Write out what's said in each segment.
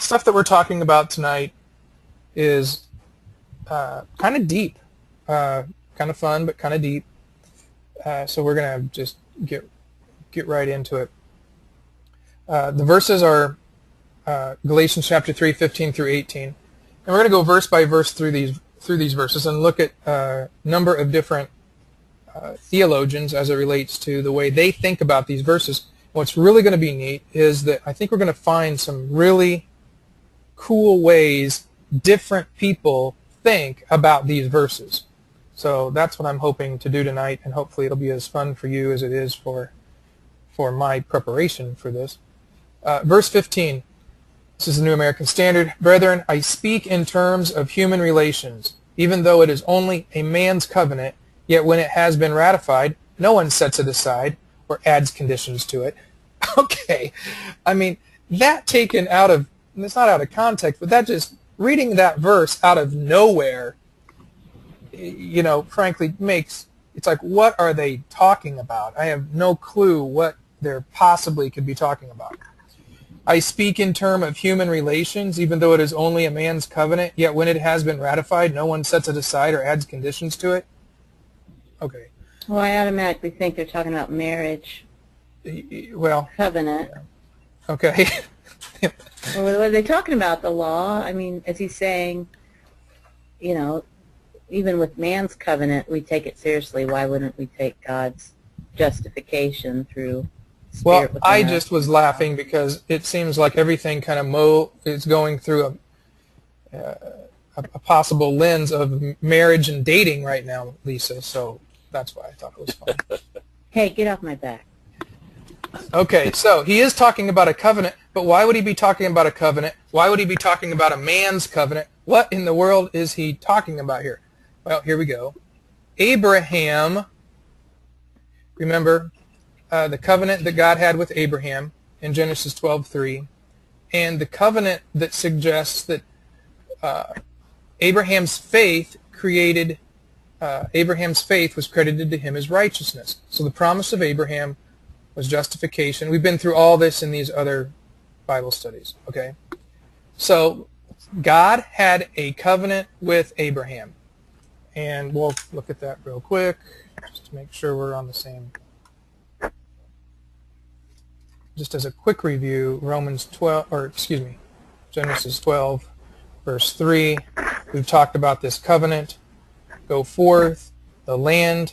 stuff that we're talking about tonight is kind of deep, kind of fun, but kind of deep. So we're going to just get right into it. The verses are Galatians chapter 3, 15 through 18. And we're going to go verse by verse through these verses and look at a number of different theologians as it relates to the way they think about these verses. What's really going to be neat is that I think we're going to find some really cool ways different people think about these verses. So that's what I'm hoping to do tonight, and hopefully it'll be as fun for you as it is for my preparation for this. Verse 15, this is the New American Standard. Brethren, I speak in terms of human relations, even though it is only a man's covenant, yet when it has been ratified, no one sets it aside or adds conditions to it. Okay, I mean, that taken out of, it's not out of context, but that just, reading that verse out of nowhere, you know, frankly makes, it's like, what are they talking about? I have no clue what they possibly could be talking about. I speak in terms of human relations, even though it is only a man's covenant, yet when it has been ratified, no one sets it aside or adds conditions to it. Okay. Well, I automatically think they're talking about marriage. Well. Covenant. Yeah. Okay. Well, are they talking about the law? I mean, is he saying, you know, even with man's covenant, we take it seriously. Why wouldn't we take God's justification through Spirit? Well, I just was laughing because it seems like everything kind of is going through a possible lens of marriage and dating right now, Lisa. So that's why I thought it was fun. Hey, get off my back. Okay, so he is talking about a covenant, but why would he be talking about a covenant? Why would he be talking about a man's covenant? What in the world is he talking about here? Well, here we go. Abraham, remember the covenant that God had with Abraham in Genesis 12:3, and the covenant that suggests that Abraham's faith was credited to him as righteousness. So the promise of Abraham was justification. We've been through all this in these other Bible studies, okay? So God had a covenant with Abraham, and we'll look at that real quick just to make sure we're on the same. Just as a quick review, Genesis 12, verse 3, we've talked about this covenant. Go forth, the land,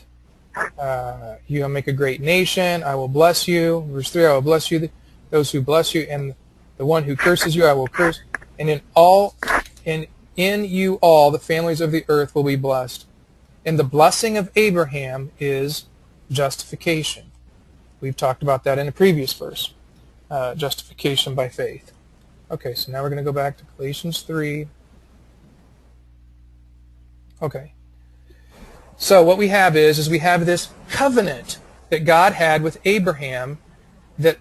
you will make a great nation, I will bless you. Verse 3, I will bless you, those who bless you, and the one who curses you I will curse. And in you all the families of the earth will be blessed. And the blessing of Abraham is justification. We've talked about that in a previous verse. Justification by faith. Okay, so now we're going to go back to Galatians 3. Okay. So what we have is we have this covenant that God had with Abraham that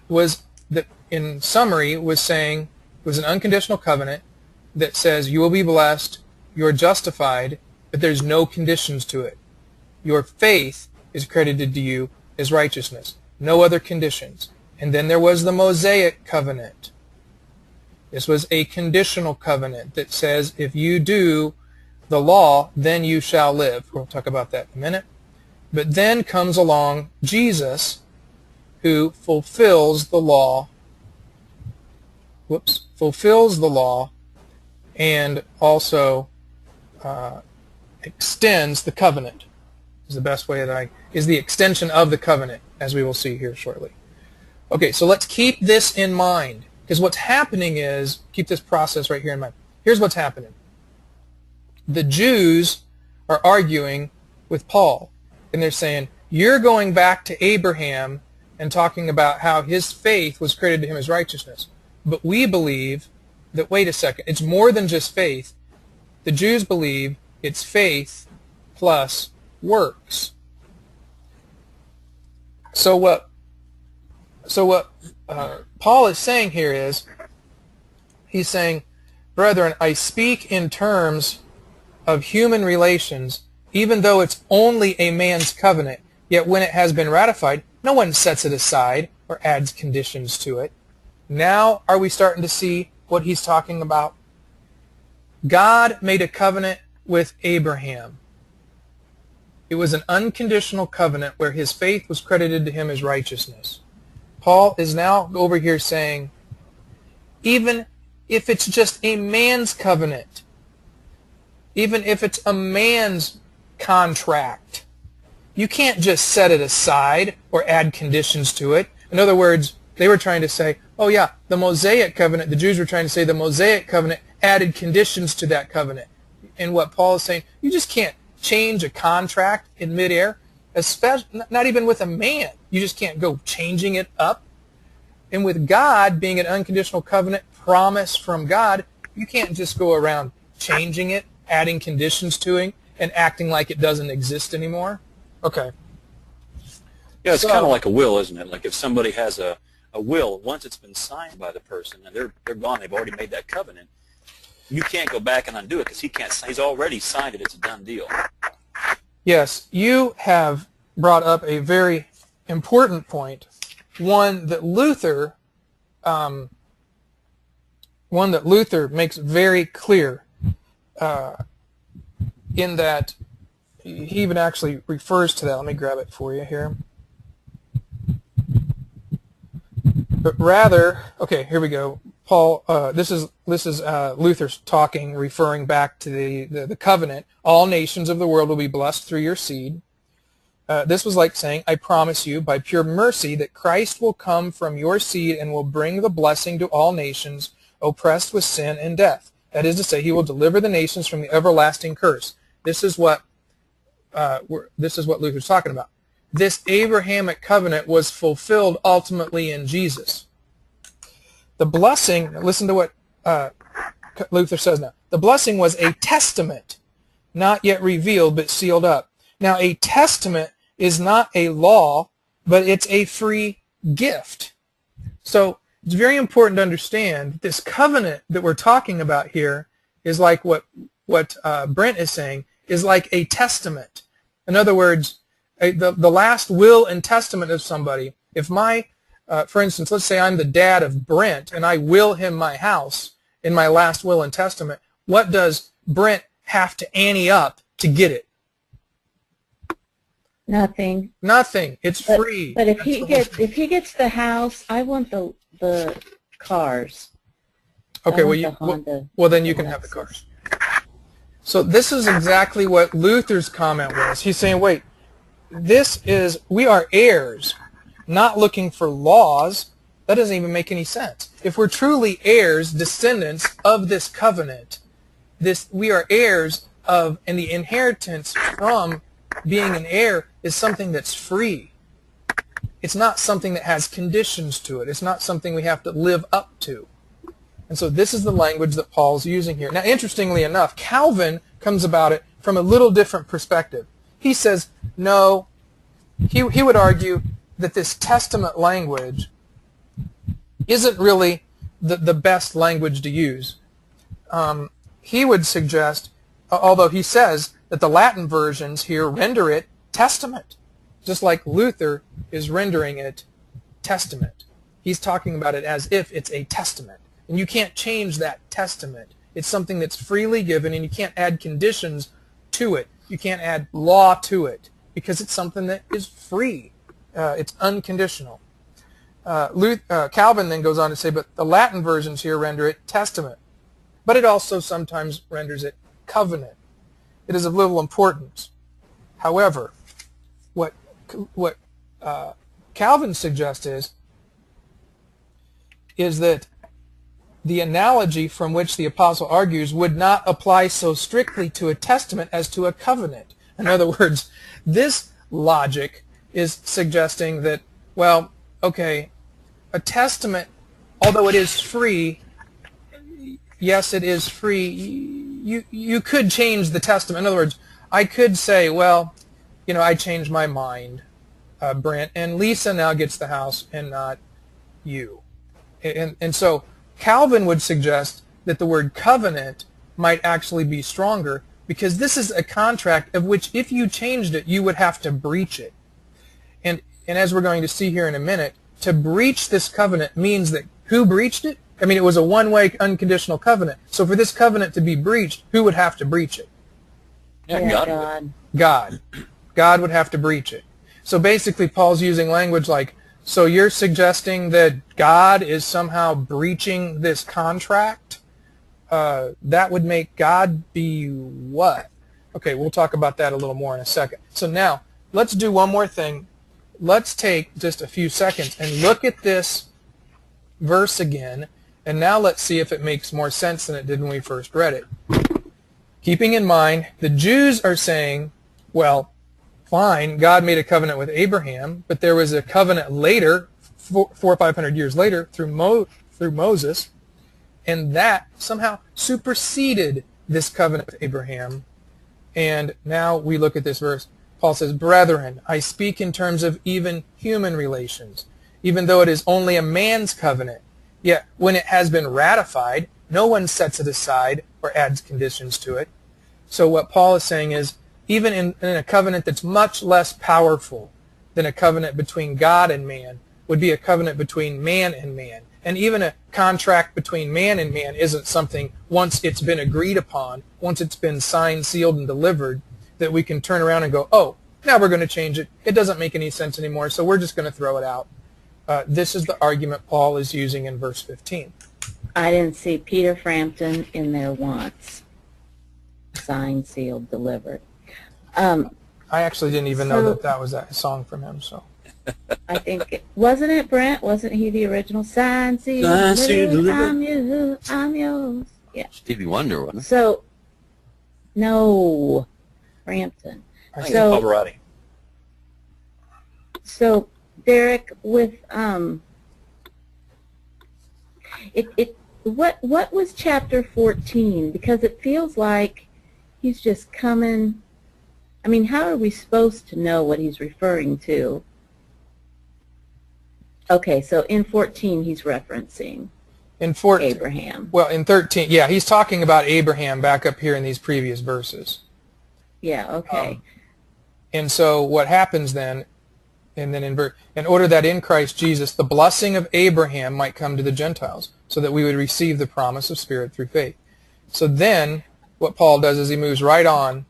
in summary was saying it was an unconditional covenant that says you will be blessed, you're justified, but there's no conditions to it. Your faith is credited to you as righteousness. No other conditions. And then there was the Mosaic covenant. This was a conditional covenant that says if you do the law, then you shall live. We'll talk about that in a minute. But then comes along Jesus, who fulfills the law. Fulfills the law, and also extends the covenant. Is the best way that is the extension of the covenant, as we will see here shortly. Okay, so let's keep this in mind, because what's happening is, keep this process right here in mind. Here's what's happening. The Jews are arguing with Paul, and they're saying, you're going back to Abraham and talking about how his faith was credited to him as righteousness. But we believe that, wait a second, it's more than just faith. The Jews believe it's faith plus works. So what Paul is saying here is, he's saying, brethren, I speak in terms of human relations, even though it's only a man's covenant, yet when it has been ratified, no one sets it aside or adds conditions to it. Now are we starting to see what he's talking about? God made a covenant with Abraham. It was an unconditional covenant where his faith was credited to him as righteousness. Paul is now over here saying, even if it's just a man's covenant, even if it's a man's contract, you can't just set it aside or add conditions to it. In other words, they were trying to say, oh yeah, the Mosaic covenant, the Jews were trying to say the Mosaic covenant added conditions to that covenant. And what Paul is saying, you just can't change a contract in midair, especially not even with a man. You just can't go changing it up. And with God being an unconditional covenant promise from God, you can't just go around changing it, adding conditions to it, and acting like it doesn't exist anymore. Okay. Yeah, it's kind of like a will, isn't it? Like if somebody has a will, once it's been signed by the person and they're gone, they've already made that covenant, you can't go back and undo it because he's already signed it. It's a done deal. Yes, you have brought up a very important point, one that Luther makes very clear, in that he even actually refers to that. Let me grab it for you here. But rather, okay, here we go. Paul, this is Luther's talking, referring back to the covenant. All nations of the world will be blessed through your seed. This was like saying, I promise you by pure mercy that Christ will come from your seed and will bring the blessing to all nations oppressed with sin and death. That is to say, he will deliver the nations from the everlasting curse. This is what Luther's talking about. This Abrahamic covenant was fulfilled ultimately in Jesus. The blessing, listen to what Luther says now. The blessing was a testament, not yet revealed, but sealed up. Now, a testament is not a law, but it's a free gift. So it's very important to understand this covenant that we're talking about here is like what Brent is saying, is like a testament. In other words, the last will and testament of somebody. If for instance, let's say I'm the dad of Brent and I will him my house in my last will and testament, what does Brent have to ante up to get it? Nothing. Nothing. It's free. But if he gets the house, I want the cars. Okay, well then you can have the cars. So this is exactly what Luther's comment was. He's saying, wait, we are heirs, not looking for laws. That doesn't even make any sense. If we're truly heirs, descendants of this covenant, we are heirs of, and the inheritance from being an heir is something that's free. It's not something that has conditions to it. It's not something we have to live up to. And so this is the language that Paul's using here. Now, interestingly enough, Calvin comes about it from a little different perspective. He says, no, he would argue that this testament language isn't really the best language to use. He would suggest, although he says that the Latin versions here render it testament, just like Luther is rendering it testament. He's talking about it as if it's a testament. And you can't change that testament. It's something that's freely given, and you can't add conditions to it. You can't add law to it because it's something that is free. It's unconditional. Calvin then goes on to say, but the Latin versions here render it testament. But it also sometimes renders it covenant. It is of little importance. However, what Calvin suggests is that the analogy from which the apostle argues would not apply so strictly to a testament as to a covenant. In other words, this logic is suggesting that, well, okay, a testament, although it is free, yes, it is free, you could change the testament. In other words, I could say, well, I changed my mind, Brent, and Lisa now gets the house and not you. And so Calvin would suggest that the word covenant might actually be stronger because this is a contract of which if you changed it, you would have to breach it. And as we're going to see here in a minute, to breach this covenant means that who breached it? I mean, it was a one-way unconditional covenant. So for this covenant to be breached, who would have to breach it? Yeah, God. God. God would have to breach it. So basically, Paul's using language like, so you're suggesting that God is somehow breaching this contract? That would make God be what? Okay, we'll talk about that a little more in a second. So now, let's do one more thing. Let's take just a few seconds and look at this verse again, and now let's see if it makes more sense than it did when we first read it. Keeping in mind, the Jews are saying, well, fine, God made a covenant with Abraham, but there was a covenant later, 400 or 500 years later, through Moses, and that somehow superseded this covenant with Abraham. And now we look at this verse. Paul says, brethren, I speak in terms of even human relations, even though it is only a man's covenant. Yet when it has been ratified, no one sets it aside or adds conditions to it. So what Paul is saying is, even in a covenant that's much less powerful than a covenant between God and man, would be a covenant between man and man. And even a contract between man and man isn't something, once it's been agreed upon, once it's been signed, sealed, and delivered, that we can turn around and go, oh, now we're going to change it. It doesn't make any sense anymore, so we're just going to throw it out. This is the argument Paul is using in verse 15. I didn't see Peter Frampton in there once. Signed, sealed, delivered. I actually didn't even know that was that song from him. So I think, wasn't it, Brent? Wasn't he the original? Signed, sealed, delivered, I'm yours. Yeah. Stevie Wonder, wasn't it? So, no, Frampton. I think Pavarotti. So, Derek, with what was chapter 14? Because it feels like he's just coming. I mean, how are we supposed to know what he's referring to? Okay, so in 14 he's referencing in 14, Abraham. Well, in 13, yeah, he's talking about Abraham back up here in these previous verses. Yeah, okay. And so what happens then, and then in order that in Christ Jesus the blessing of Abraham might come to the Gentiles, so that we would receive the promise of Spirit through faith. So then what Paul does is he moves right on.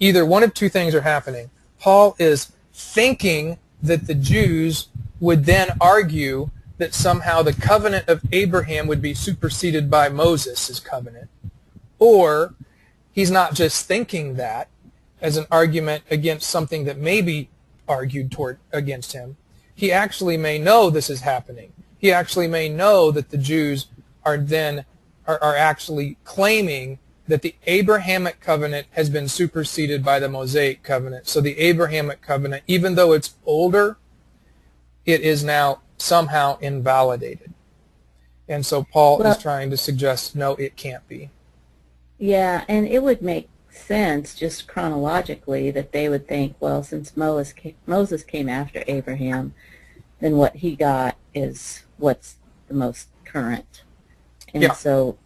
Either one of two things are happening. Paul is thinking that the Jews would then argue that somehow the covenant of Abraham would be superseded by Moses' covenant. Or he's not just thinking that as an argument against something that may be argued against him. He actually may know this is happening. He actually may know that the Jews are actually claiming that the Abrahamic covenant has been superseded by the Mosaic covenant. So the Abrahamic covenant, even though it's older, it is now somehow invalidated. And so Paul is trying to suggest, no, it can't be. Yeah, and it would make sense just chronologically that they would think, well, since Moses came after Abraham, then what he got is what's the most current. And so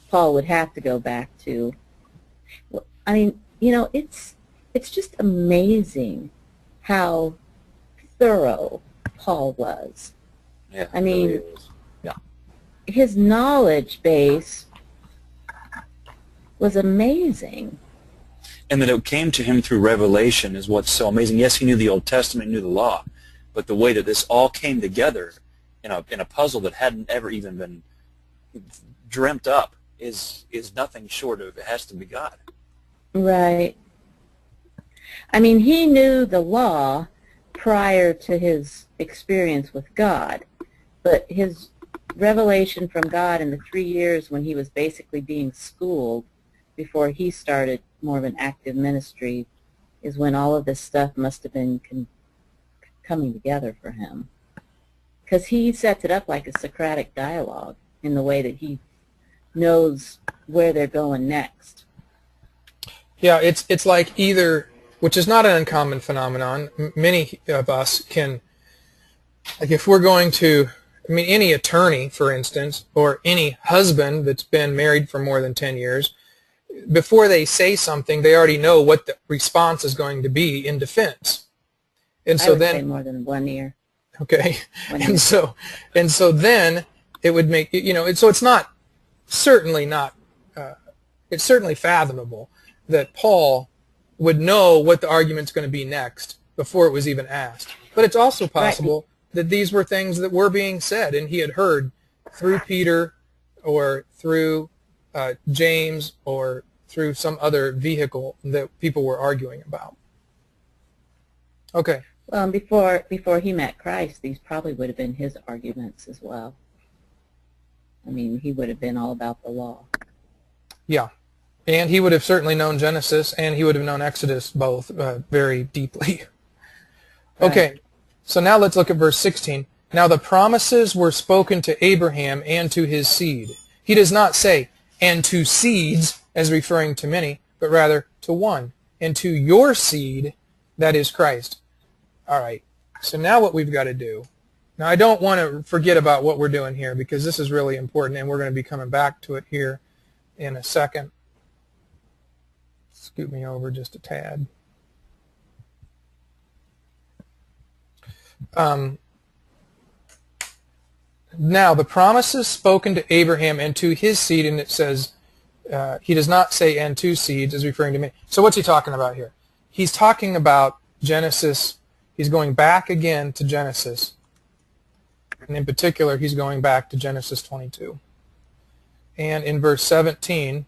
Paul would have to go back to, I mean, you know, it's just amazing how thorough Paul was. Yeah, I mean, really is. his knowledge base was amazing. And that it came to him through revelation is what's so amazing. Yes, he knew the Old Testament, knew the law, but the way that this all came together in a puzzle that hadn't ever even been dreamt up is nothing short of, it has to be God. Right. I mean, he knew the law prior to his experience with God, but his revelation from God in the 3 years when he was basically being schooled before he started more of an active ministry is when all of this stuff must have been coming together for him. Because he sets it up like a Socratic dialogue in the way that he knows where they're going next. Yeah, it's like either, which is not an uncommon phenomenon. Many of us can, like if we're going to, I mean, any attorney, for instance, or any husband that's been married for more than 10 years, before they say something, they already know what the response is going to be in defense. And so I would then say more than 1 year. Okay, and so then it would make, so it's not, certainly not, it's certainly fathomable that Paul would know what the argument's going to be next before it was even asked. But it's also possible that these were things that were being said and he had heard through Peter or through James or through some other vehicle that people were arguing about. Okay. Well, before he met Christ, these probably would have been his arguments as well. I mean, he would have been all about the law. Yeah. And he would have certainly known Genesis and he would have known Exodus both very deeply. Okay. Right. So now let's look at verse 16. Now the promises were spoken to Abraham and to his seed. He does not say, and to seeds, as referring to many, but rather to one, and to your seed, that is Christ. All right. So now what we've got to do. Now I don't want to forget about what we're doing here because this is really important and we're going to be coming back to it here in a second. Scoot me over just a tad. Now the promises spoken to Abraham and to his seed, and it says, he does not say and to seeds, as referring to me. So what's he talking about here? He's talking about Genesis. He's going back again to Genesis. And in particular, he's going back to Genesis 22. And in verse 17,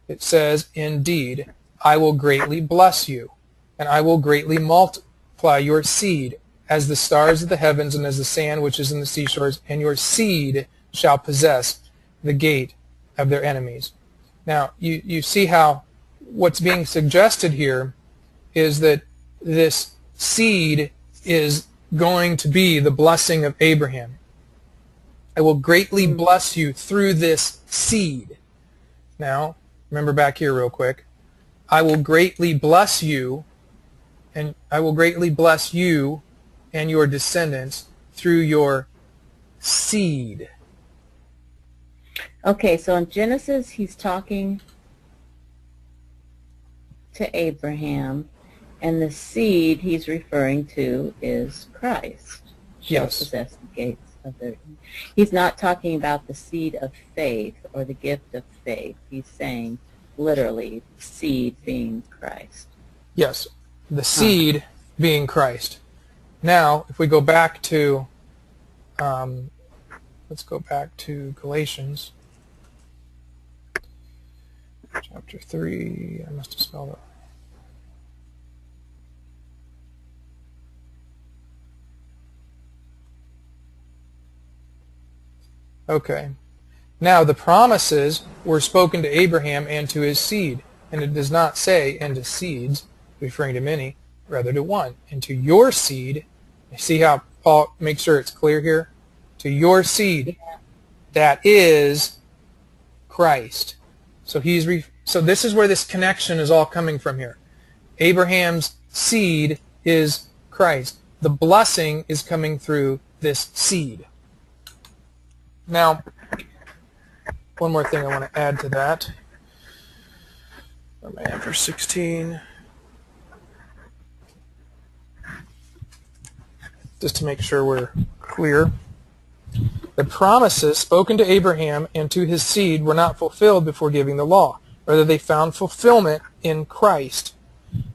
it says, indeed, I will greatly bless you, and I will greatly multiply your seed as the stars of the heavens and as the sand which is in the seashores, and your seed shall possess the gate of their enemies. Now, you see how what's being suggested here is that this seed is going to be the blessing of Abraham. I will greatly bless you through this seed. Now, remember back here real quick. I will greatly bless you, and I will greatly bless you and your descendants through your seed. Okay, so in Genesis, he's talking to Abraham, and the seed he's referring to is Christ. Shall Yes. possess the gates of their... He's not talking about the seed of faith or the gift of faith. He's saying, literally, seed being Christ. Yes, the seed being Christ. Now, if we go back to, let's go back to Galatians, chapter 3. I must have spelled it. Okay. Now, the promises were spoken to Abraham and to his seed, and it does not say, and to seeds, referring to many, rather to one. And to your seed, see how Paul makes sure it's clear here? To your seed, that is Christ. So so this is where this connection is all coming from here. Abraham's seed is Christ. The blessing is coming through this seed. Now, one more thing I want to add to that. Where am I at? Verse 16. Just to make sure we're clear. The promises spoken to Abraham and to his seed were not fulfilled before giving the law. Rather, they found fulfillment in Christ.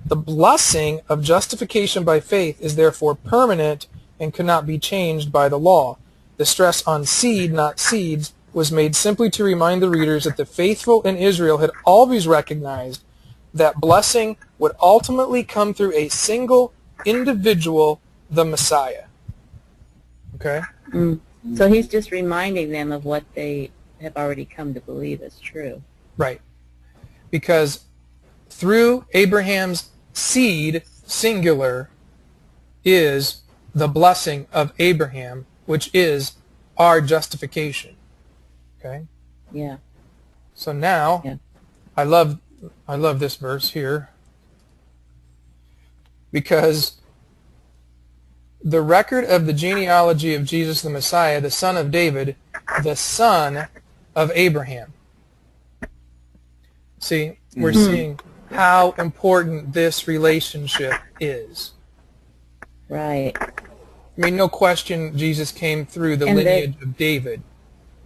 The blessing of justification by faith is therefore permanent and could not be changed by the law. The stress on seed, not seeds, was made simply to remind the readers that the faithful in Israel had always recognized that blessing would ultimately come through a single individual, the Messiah. Okay? So he's just reminding them of what they have already come to believe is true. Right. Because through Abraham's seed, singular, is the blessing of Abraham, which is our justification. Okay? Yeah. So now, Yeah. I love this verse here because the record of the genealogy of Jesus the Messiah, the son of David, the son of Abraham. See, we're seeing how important this relationship is. Right. I mean, no question Jesus came through the And lineage of David.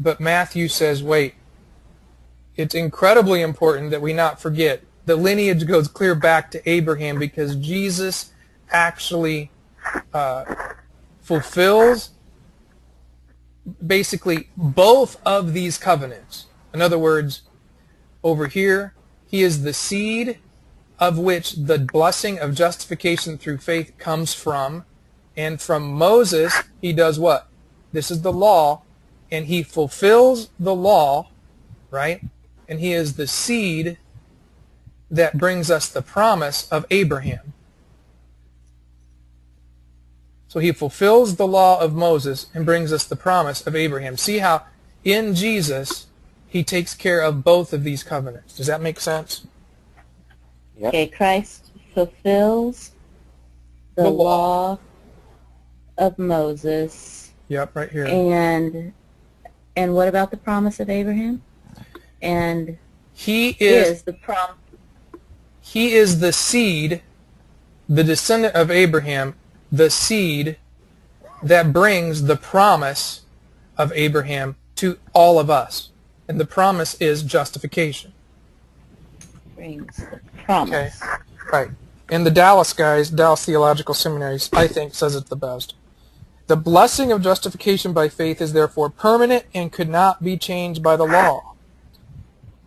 But Matthew says, wait, it's incredibly important that we not forget the lineage goes clear back to Abraham, because Jesus actually fulfills basically both of these covenants. In other words, over here, he is the seed of which the blessing of justification through faith comes from. And from Moses, he does what? This is the law, and he fulfills the law, right? And he is the seed that brings us the promise of Abraham. So he fulfills the law of Moses and brings us the promise of Abraham. See how in Jesus he takes care of both of these covenants. Does that make sense? Yep. Okay, Christ fulfills the law of Moses. Yep, right here. And what about the promise of Abraham? And he is the promise. He is the seed, the descendant of Abraham, the seed that brings the promise of Abraham to all of us. And the promise is justification. Brings the promise. Okay, right. And the Dallas guys, Dallas Theological Seminary, I think, says it the best. The blessing of justification by faith is therefore permanent and could not be changed by the law.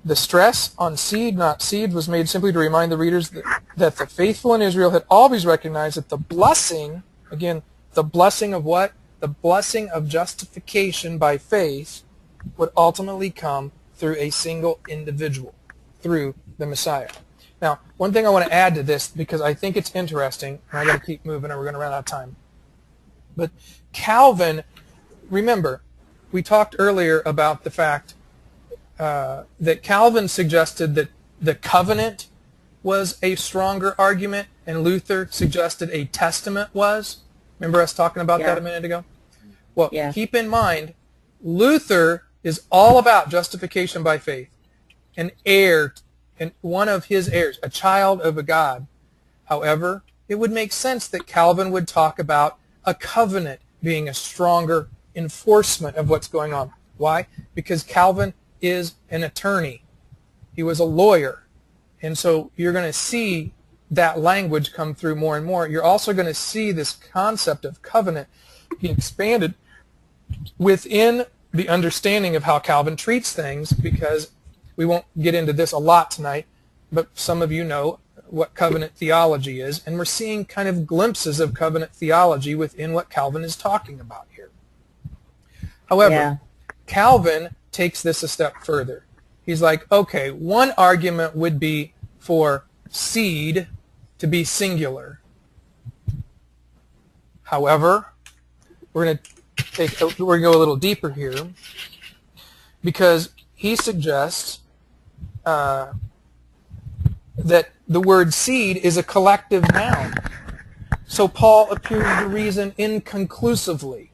The stress on seed, not seed, was made simply to remind the readers that the faithful in Israel had always recognized that the blessing, again, the blessing of what? The blessing of justification by faith would ultimately come through a single individual, through the Messiah. Now, one thing I want to add to this, because I think it's interesting, and I got to keep moving or we're going to run out of time. But Calvin, remember, we talked earlier about the fact that Calvin suggested that the covenant was a stronger argument, and Luther suggested a testament was. Remember us talking about that a minute ago? Well, keep in mind, Luther is all about justification by faith, an heir, and one of his heirs, a child of a God. However, it would make sense that Calvin would talk about a covenant being a stronger enforcement of what's going on. Why? Because Calvin is an attorney. He was a lawyer. And so you're going to see that language come through more and more. You're also going to see this concept of covenant being expanded within the understanding of how Calvin treats things, because we won't get into this a lot tonight, but some of you know what covenant theology is, and we're seeing kind of glimpses of covenant theology within what Calvin is talking about here. However, Calvin takes this a step further. He's like, okay, one argument would be for seed to be singular. However, we're going to go a little deeper here, because he suggests that the word seed is a collective noun. So Paul appears to reason inconclusively.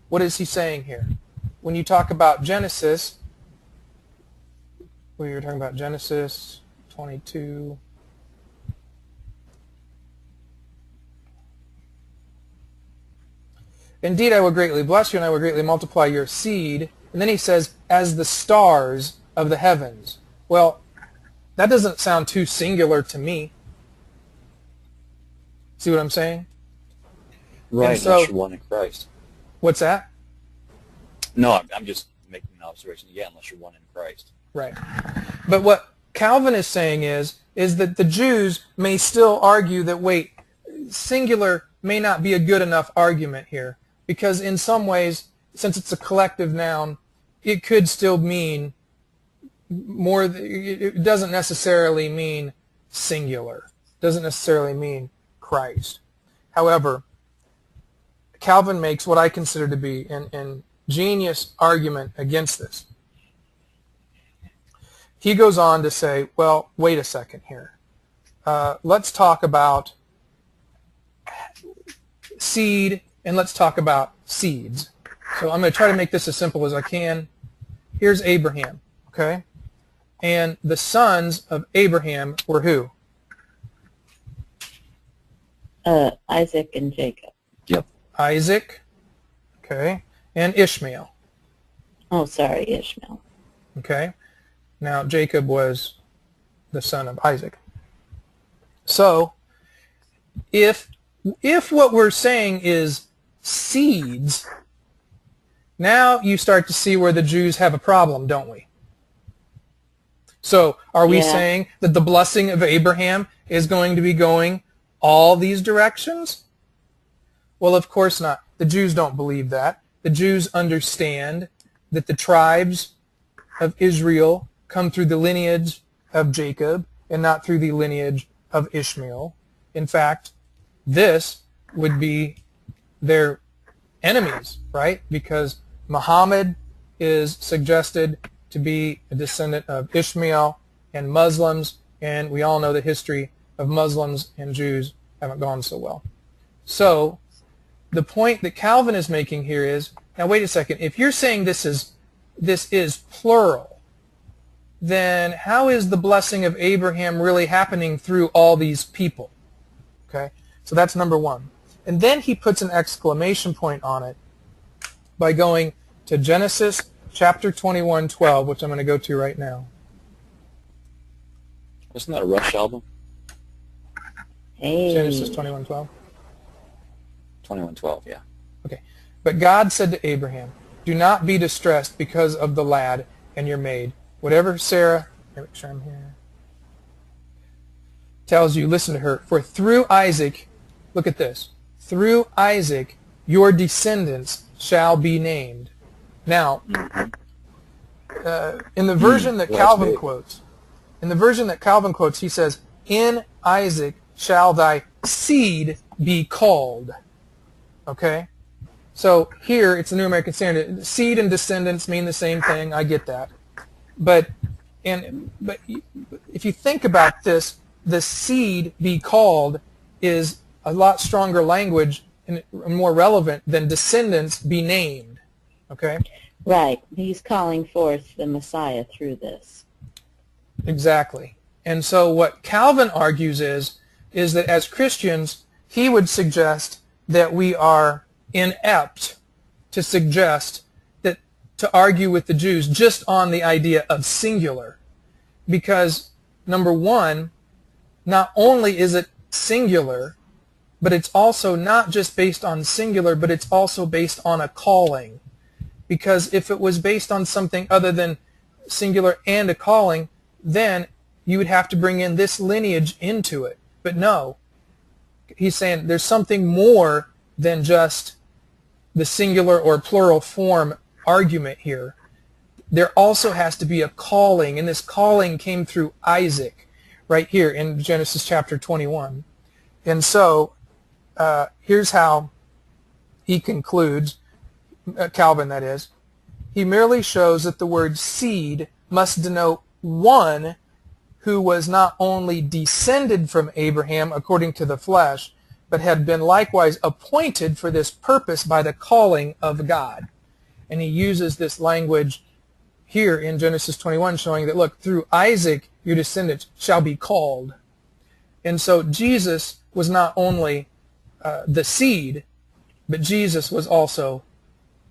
What is he saying here? When you talk about Genesis, we were talking about Genesis 22. Indeed, I will greatly bless you, and I will greatly multiply your seed. And then he says, as the stars of the heavens. Well, that doesn't sound too singular to me. See what I'm saying? Right, so, unless you're one in Christ. What's that? No, I'm just making an observation. Yeah, unless you're one in Christ. Right. But what Calvin is saying is that the Jews may still argue that, wait, singular may not be a good enough argument here, because in some ways, since it's a collective noun, it could still mean more. It doesn't necessarily mean singular. It doesn't necessarily mean Christ. However, Calvin makes what I consider to be an ingenious argument against this. He goes on to say, well, wait a second here. Let's talk about seed, and let's talk about seeds. So I'm going to try to make this as simple as I can. Here's Abraham, okay? And the sons of Abraham were who? Isaac and Jacob. Yep. Isaac, okay, and Ishmael. Oh, sorry, Ishmael. Okay? Now, Jacob was the son of Isaac. So, if what we're saying is seeds, now you start to see where the Jews have a problem, don't we? So, are we saying that the blessing of Abraham is going to be going all these directions? Well, of course not. The Jews don't believe that. The Jews understand that the tribes of Israel come through the lineage of Jacob and not through the lineage of Ishmael. In fact, this would be their enemies, right? Because Muhammad is suggested to be a descendant of Ishmael and Muslims, and we all know the history of Muslims and Jews haven't gone so well. So the point that Calvin is making here is, now wait a second, if you're saying this is plural, then how is the blessing of Abraham really happening through all these people? Okay, so that's number one. And then he puts an exclamation point on it by going to Genesis chapter 21:12, which I'm going to go to right now. Isn't that a Rush album? Hey. Genesis 21:12. 21:12, yeah. Okay. But God said to Abraham, do not be distressed because of the lad and your maid. Whatever Sarah, make sure I'm here, tells you, listen to her. For through Isaac, look at this, through Isaac your descendants shall be named. Now, in the version that Calvin quotes, he says, in Isaac shall thy seed be called. Okay? So here, it's the New American Standard. Seed and descendants mean the same thing. I get that. But if you think about this, the seed be called is a lot stronger language and more relevant than descendants be named. Okay? Right. He's calling forth the Messiah through this. Exactly. And so what Calvin argues is that as Christians, he would suggest that we are inept to suggest that to argue with the Jews just on the idea of singular. Because, number one, not only is it singular, but it's also not just based on singular, but it's also based on a calling. Because if it was based on something other than singular and a calling, then you would have to bring in this lineage into it. But no, he's saying there's something more than just the singular or plural form argument here. There also has to be a calling, and this calling came through Isaac right here in Genesis chapter 21. And so here's how he concludes, Calvin that is. He merely shows that the word seed must denote one who was not only descended from Abraham according to the flesh, but had been likewise appointed for this purpose by the calling of God. And he uses this language here in Genesis 21 showing that, look, through Isaac your descendants shall be called. And so Jesus was not only the seed, but Jesus was also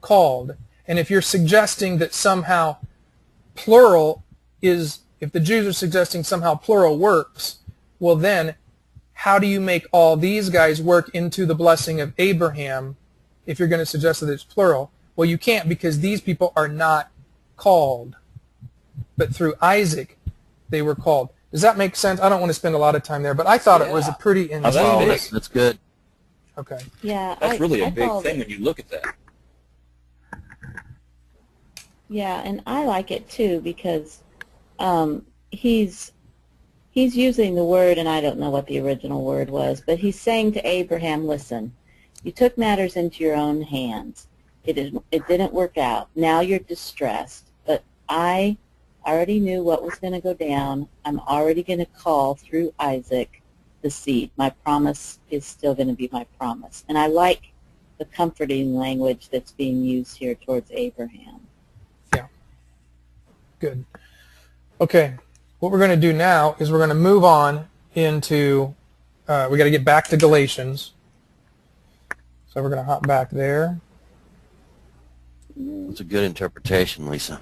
called. And if you're suggesting that somehow plural is, if the Jews are suggesting somehow plural works, well then, how do you make all these guys work into the blessing of Abraham if you're going to suggest that it's plural? Well, you can't, because these people are not called. But through Isaac, they were called. Does that make sense? I don't want to spend a lot of time there, but I thought it was a pretty ingenious. That's good. Okay. Yeah, That's really a big thing when you look at that. Yeah, and I like it too because he's using the word, and I don't know what the original word was, but he's saying to Abraham, listen, you took matters into your own hands. It didn't work out. Now you're distressed, but I already knew what was going to go down. I'm already going to call through Isaac the seed. My promise is still going to be my promise. And I like the comforting language that's being used here towards Abraham. Yeah. Good. Okay. What we're going to do now is we're going to move on into, we got to get back to Galatians. So we're going to hop back there. That's a good interpretation, Lisa.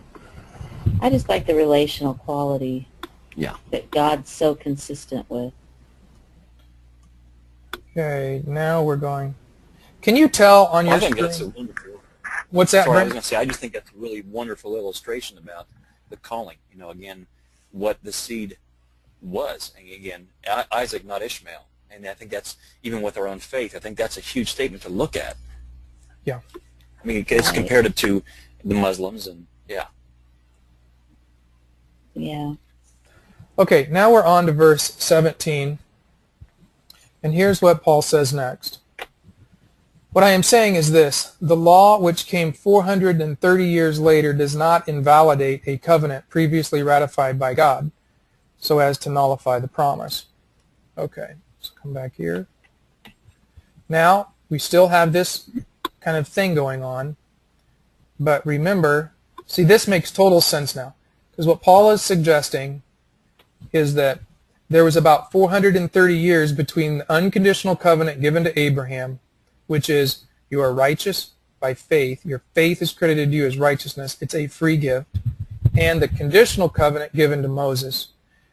I just like the relational quality Yeah. that God's so consistent with. Okay, now we're going. Can you tell on your I think screen? that's a wonderful. What's that, Sorry, I was Brent? going to say, I just think that's a really wonderful illustration about the calling. You know, again, what the seed was. And again, Isaac, not Ishmael. And I think that's, even with our own faith, I think that's a huge statement to look at. Yeah. I mean, it's Right. comparative to the Muslims, and yeah. Yeah. Okay, now we're on to verse 17. And here's what Paul says next. What I am saying is this: the law, which came 430 years later, does not invalidate a covenant previously ratified by God so as to nullify the promise. Okay, let's come back here. Now, we still have this kind of thing going on, but remember, see, this makes total sense now, because what Paul is suggesting is that there was about 430 years between the unconditional covenant given to Abraham, which is you are righteous by faith. Your faith is credited to you as righteousness. It's a free gift. And the conditional covenant given to Moses.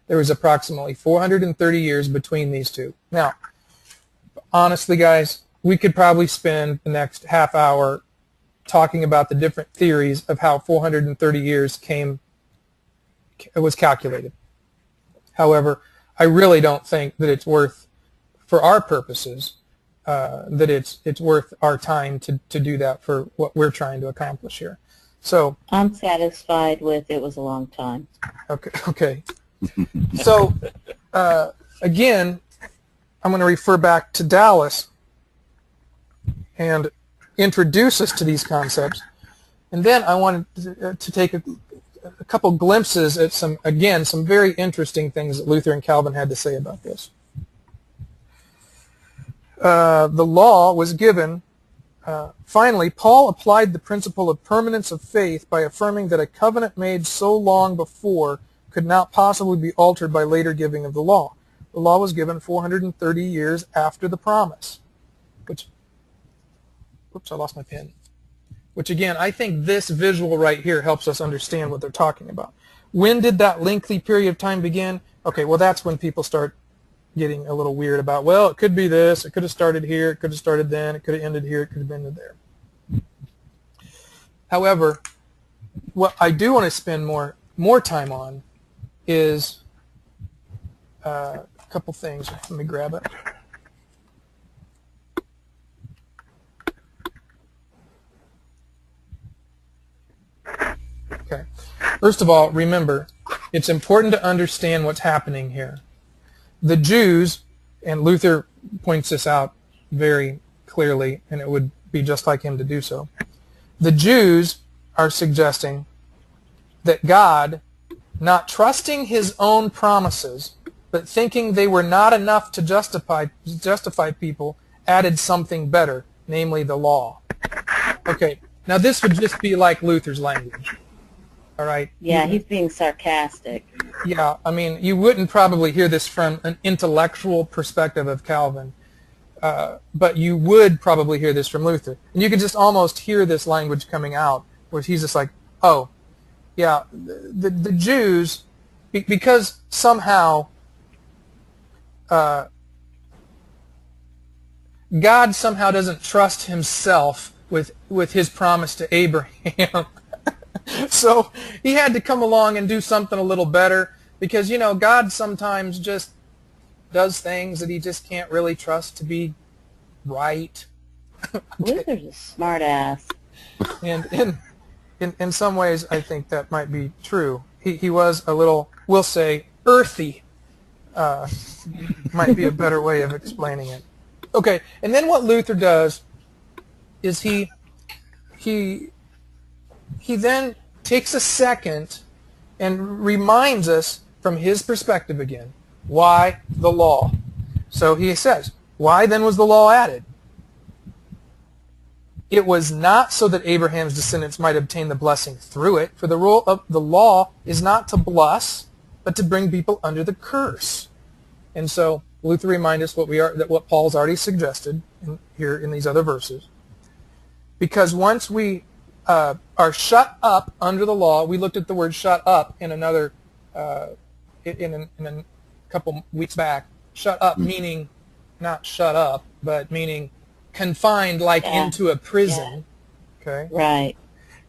There was approximately 430 years between these two. Now, honestly, guys, we could probably spend the next half hour talking about the different theories of how 430 years was calculated. However, I really don't think that it's worth, for our purposes, that it's worth our time to do that for what we're trying to accomplish here. So I'm satisfied with it was a long time. okay. So again, I'm going to refer back to Dallas and introduce us to these concepts, and then I wanted to take a couple glimpses at some very interesting things that Luther and Calvin had to say about this. The law was given. Finally, Paul applied the principle of permanence of faith by affirming that a covenant made so long before could not possibly be altered by later giving of the law. The law was given 430 years after the promise, which, whoops, I lost my pen. Which again, I think this visual right here helps us understand what they're talking about. When did that lengthy period of time begin? Okay, well, that's when people start getting a little weird about, well, it could be this, it could have started here, it could have started then, it could have ended here, it could have ended there. However, what I do want to spend more time on is a couple things. Let me grab it. Okay. First of all, remember, it's important to understand what's happening here. The Jews, and Luther points this out very clearly, and it would be just like him to do so. The Jews are suggesting that God, not trusting his own promises, but thinking they were not enough to justify people, added something better, namely the law. Okay, now this would just be like Luther's language. All right? Yeah, he's being sarcastic. Yeah, I mean, you wouldn't probably hear this from an intellectual perspective of Calvin, but you would probably hear this from Luther. And you could just almost hear this language coming out, where he's just like, oh, yeah, the Jews, because somehow God somehow doesn't trust himself with his promise to Abraham. So he had to come along and do something a little better, because, you know, God sometimes just does things that he just can't really trust to be right. Luther's a smart ass. And in some ways, I think that might be true. He was a little, we'll say, earthy. Might be a better way of explaining it. Okay, and then what Luther does is he then takes a second and reminds us from his perspective again, why the law? So he says, why then was the law added? It was not so that Abraham's descendants might obtain the blessing through it, for the rule of the law is not to bless, but to bring people under the curse. And so Luther reminds us what Paul's already suggested here in these other verses. Because once we are shut up under the law. We looked at the word shut up in another, in a couple weeks back. Shut up meaning not shut up, but meaning confined like into a prison. Okay. Right.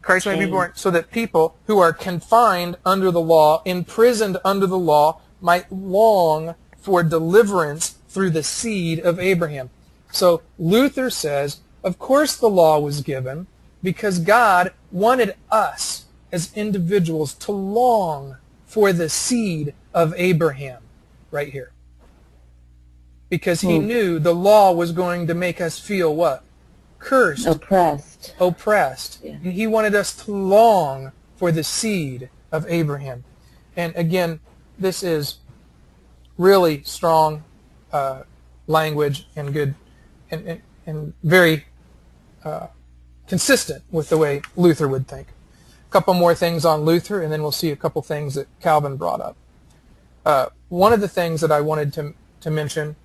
Christ may be born so that people who are confined under the law, imprisoned under the law, might long for deliverance through the seed of Abraham. So Luther says, of course the law was given because God wanted us as individuals to long for the seed of Abraham right here. Because he knew the law was going to make us feel what? Cursed. Oppressed. Yeah. And he wanted us to long for the seed of Abraham. And again, this is really strong language and good and very consistent with the way Luther would think. A couple more things on Luther, and then we'll see a couple things that Calvin brought up. One of the things that I wanted to mention,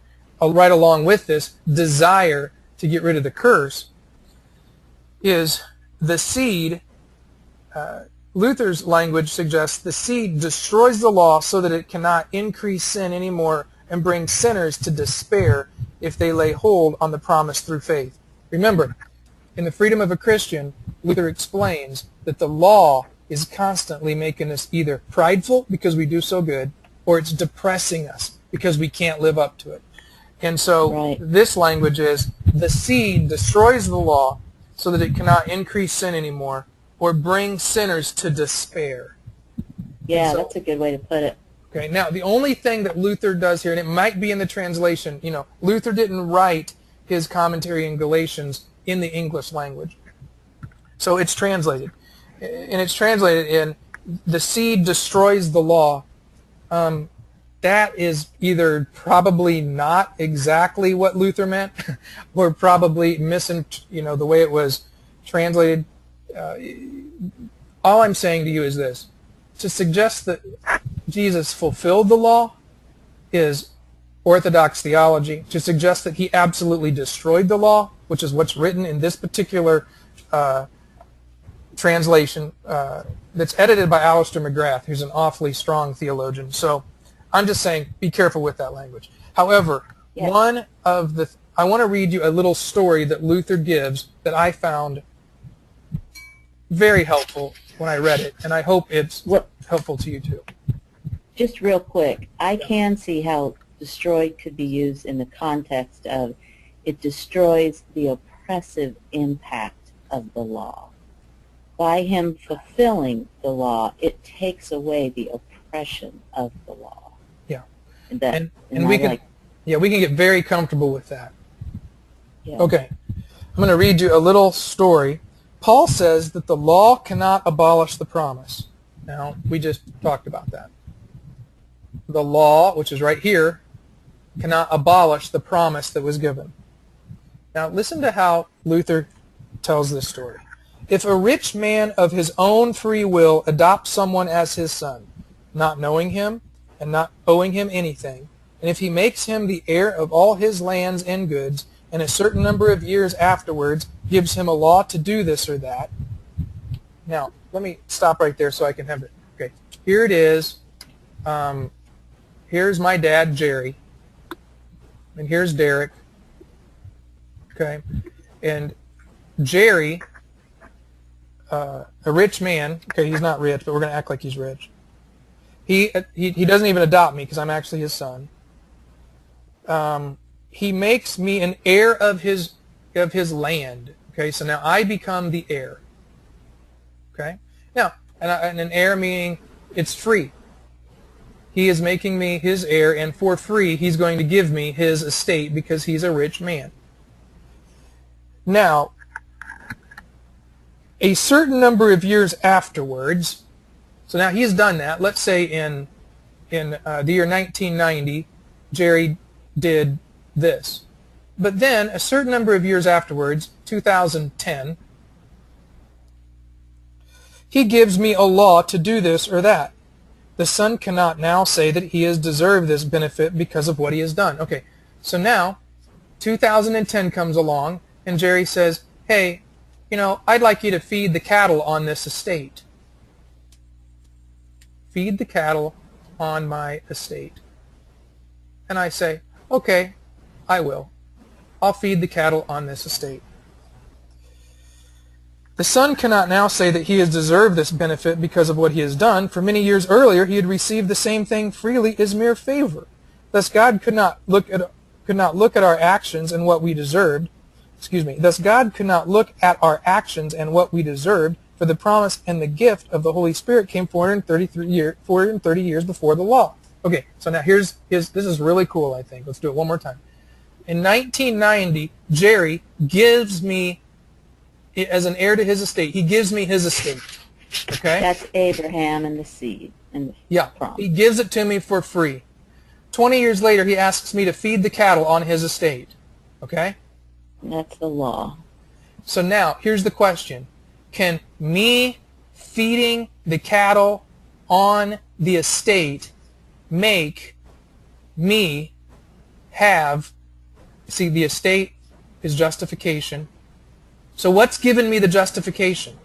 right along with this desire to get rid of the curse, is the seed. Luther's language suggests the seed destroys the law so that it cannot increase sin anymore and bring sinners to despair if they lay hold on the promise through faith. Remember, in the Freedom of a Christian, Luther explains that the law is constantly making us either prideful because we do so good, or it's depressing us because we can't live up to it. And so this language is the seed destroys the law so that it cannot increase sin anymore or bring sinners to despair. Yeah, that's a good way to put it. Okay, now the only thing that Luther does here, and it might be in the translation, Luther didn't write his commentary in Galatians in the English language. So it's translated. And it's translated in the seed destroys the law. That is either probably not exactly what Luther meant, or probably the way it was translated. All I'm saying to you is this: to suggest that Jesus fulfilled the law is Orthodox theology. To suggest that he absolutely destroyed the law, which is what's written in this particular translation that's edited by Alistair McGrath, who's an awfully strong theologian. So I'm just saying, be careful with that language. However, I want to read you a little story that Luther gives that I found very helpful when I read it, and I hope it's helpful to you too. Just real quick, I can see how destroyed could be used in the context of it destroys the oppressive impact of the law. By him fulfilling the law, it takes away the oppression of the law. Yeah. And we can get very comfortable with that. Yeah. Okay. I'm going to read you a little story. Paul says that the law cannot abolish the promise. Now, we just talked about that. The law, which is right here, cannot abolish the promise that was given. Now, listen to how Luther tells this story. If a rich man of his own free will adopts someone as his son, not knowing him and not owing him anything, and if he makes him the heir of all his lands and goods, and a certain number of years afterwards gives him a law to do this or that. Now, let me stop right there so I can have it. Okay, here it is. Here's my dad, Jerry, and here's Derek. Okay, and Jerry, a rich man. Okay, he's not rich, but we're going to act like he's rich. He doesn't even adopt me because I'm actually his son. He makes me an heir of his land. Okay, so now I become the heir. Okay, now and an heir meaning it's free. He is making me his heir, and for free he's going to give me his estate because he's a rich man. Now, a certain number of years afterwards, so now he's done that. Let's say in the year 1990, Jerry did this. But then, a certain number of years afterwards, 2010, he gives me a law to do this or that. The son cannot now say that he has deserved this benefit because of what he has done. Okay, so now 2010 comes along, and Jerry says, hey, I'd like you to feed the cattle on this estate. Feed the cattle on my estate. And I say, okay, I will. I'll feed the cattle on this estate. The son cannot now say that he has deserved this benefit because of what he has done, for many years earlier he had received the same thing freely as mere favor. Thus God could not look at our actions and what we deserved. Thus God could not look at our actions and what we deserved, for the promise and the gift of the Holy Spirit came 430 years before the law. Okay, so now this is really cool, I think. Let's do it one more time. In 1990, Jerry gives me, as an heir to his estate, he gives me his estate. Okay? That's Abraham and the seed. And the promise. He gives it to me for free. 20 years later, he asks me to feed the cattle on his estate. Okay? That's the law. So now, here's the question. Can me feeding the cattle on the estate make me have, see, the estate is justification. So what's given me the justification?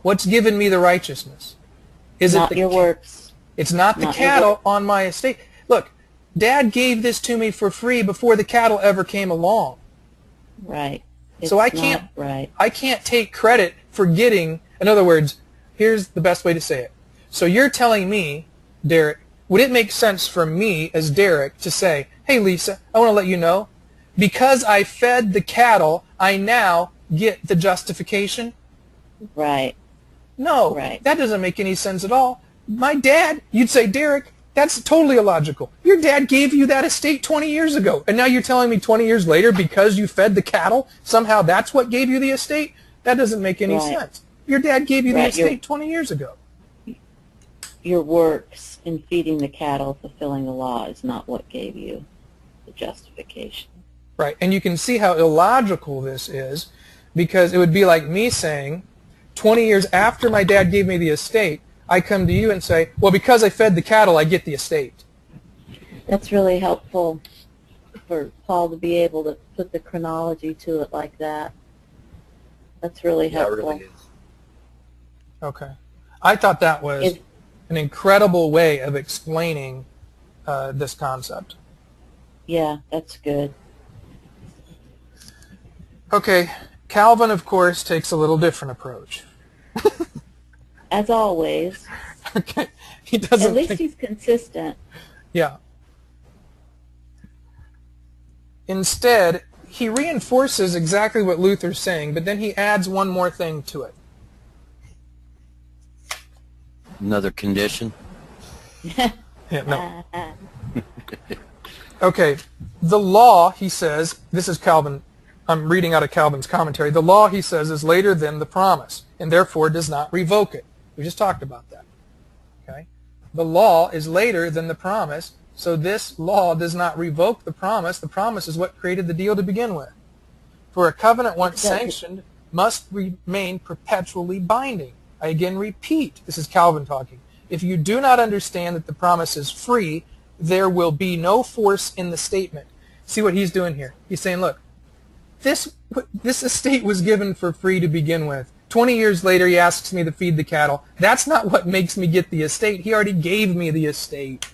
What's given me the righteousness? Is not it your works. It's not the cattle on my estate. Look, Dad gave this to me for free before the cattle ever came along. Right. So I can't, right. I can't take credit for getting, in other words, here's the best way to say it. So you're telling me, Derek, would it make sense for me as Derek to say, hey Lisa, I want to let you know, because I fed the cattle, I now get the justification? Right. No, right. That doesn't make any sense at all. My dad, you'd say, Derek, that's totally illogical. Your dad gave you that estate 20 years ago, and now you're telling me 20 years later because you fed the cattle, somehow that's what gave you the estate? That doesn't make any sense. Your dad gave you the estate 20 years ago. Your works in feeding the cattle, fulfilling the law, is not what gave you the justification. Right, and you can see how illogical this is, because it would be like me saying, 20 years after my dad gave me the estate, I come to you and say, well, because I fed the cattle, I get the estate. That's really helpful for Paul to be able to put the chronology to it like that. That's really helpful. Yeah, it really is. Okay. I thought that was an incredible way of explaining this concept. Yeah, that's good. Okay. Calvin, of course, takes a little different approach. As always. Okay. He doesn't. At least he's consistent. Yeah. Instead, he reinforces exactly what Luther's saying, but then he adds one more thing to it. Another condition? Yeah, no. Okay. The law, he says, this is Calvin, I'm reading out of Calvin's commentary. The law, he says, is later than the promise, and therefore does not revoke it. We just talked about that. Okay? The law is later than the promise, so this law does not revoke the promise. The promise is what created the deal to begin with. For a covenant once sanctioned must remain perpetually binding. I again repeat, this is Calvin talking. If you do not understand that the promise is free, there will be no force in the statement. See what he's doing here? He's saying, look, this estate was given for free to begin with. 20 years later, he asks me to feed the cattle. That's not what makes me get the estate. He already gave me the estate.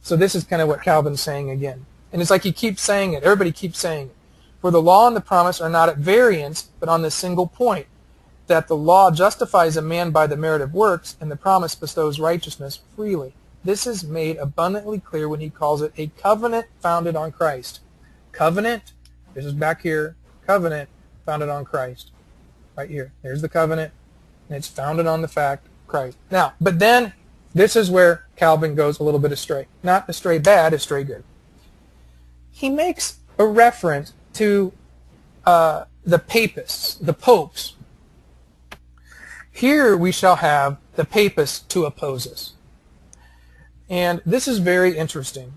So this is kind of what Calvin's saying again. And it's like he keeps saying it. Everybody keeps saying it. For the law and the promise are not at variance, but on this single point, that the law justifies a man by the merit of works, and the promise bestows righteousness freely. This is made abundantly clear when he calls it a covenant founded on Christ. Covenant, this is back here, covenant founded on Christ. Right here. There's the covenant, and it's founded on the fact of Christ. Now, but then, this is where Calvin goes a little bit astray. Not astray bad, astray good. He makes a reference to the papists, the popes. Here we shall have the papists to oppose us. And this is very interesting.